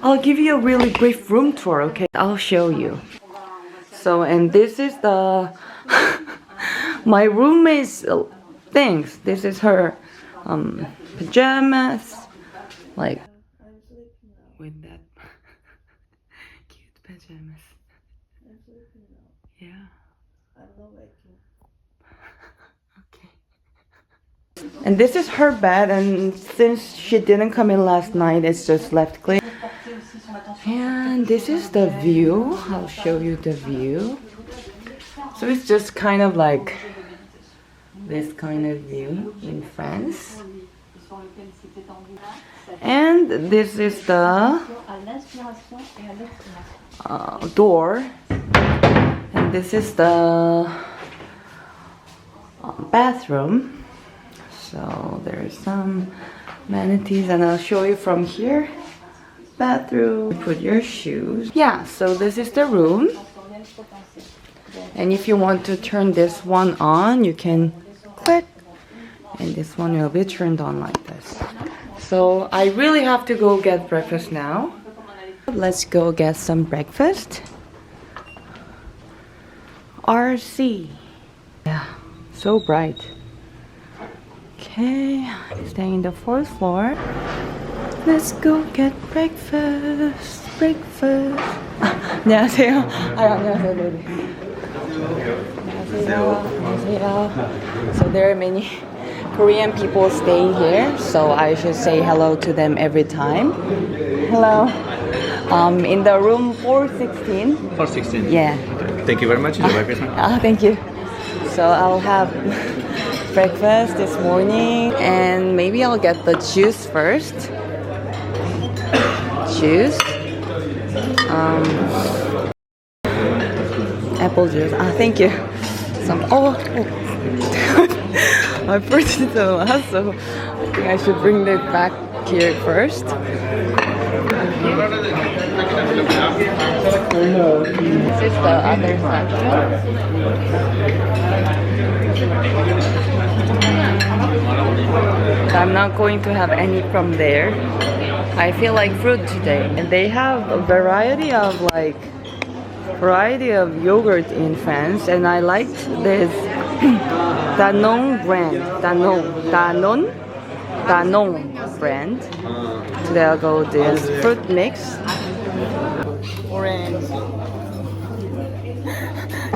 I'll give you a really brief room tour, okay? I'll show you. So, and this is the my roommate's things. This is her pajamas, like with that cute pajamas. Yeah. Okay. And this is her bed, and since she didn't come in last night, it's just left clean. And this is the view. I'll show you the view. So it's just kind of like this kind of view in France. And this is the door. And this is the bathroom. So there's some amenities, and I'll show you from here. Bathroom, put your shoes. Yeah, so this is the room. And if you want to turn this one on, you can click, and this one will be turned on like this. So I really have to go get breakfast now. Let's go get some breakfast. RC. Yeah, so bright. Okay, staying in the 4th floor. Let's go get breakfast. Breakfast. 안녕하세요. 안녕하세요. 안녕하세요. So there are many Korean people staying here, so I should say hello to them every time. Hello. In the room 416. 416. Yeah. Thank you very much. Enjoy breakfast. Thank you. So I'll have breakfast this morning, and maybe I'll get the juice first. Juice. Apple juice. Thank you. I put it the last, so I think I should bring it back here first. This is the other side. I'm not going to have any from there. I feel like fruit today. And they have a variety of yogurt in France, and I liked this Danone brand. Danone brand. Today I'll go this fruit mix. Orange.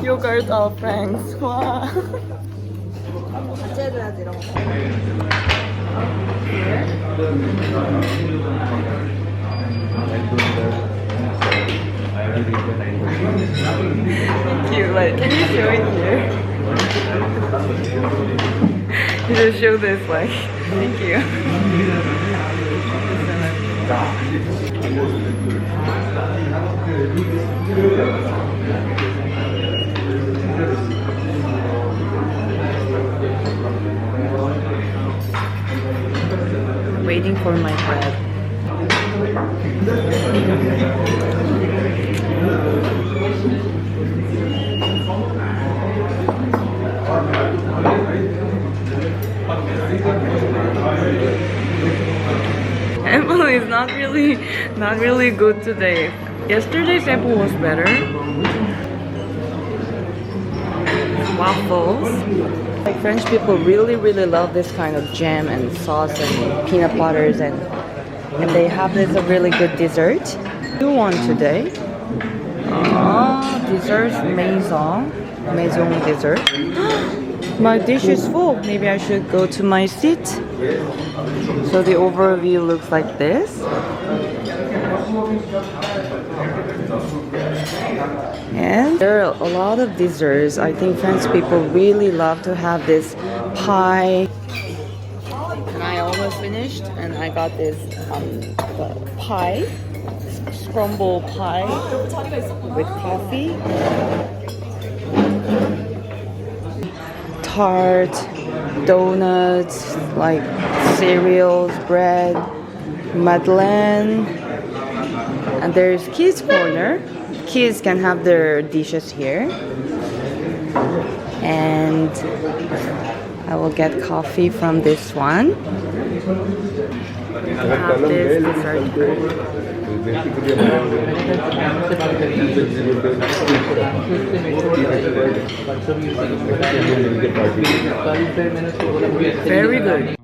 Yogurt of France. Wow. Thank you. Like, can you show it here? You just show this like. Thank you. Waiting for my bread. Apple is not really good today. Yesterday's apple was better. Waffles. Like French people really love this kind of jam and sauce and peanut butters, and they have this a really good dessert. Do one today. Dessert maison dessert. My dish is full. Maybe I should go to my seat. So the overview looks like this. And there are a lot of desserts. I think French people really love to have this pie. And I almost finished, and I got this pie, scramble pie with coffee. Tart, donuts, like cereals, bread, madeleine, and there's kids corner. Kids can have their dishes here, and I will get coffee from this one. I have this dessert here. Very good.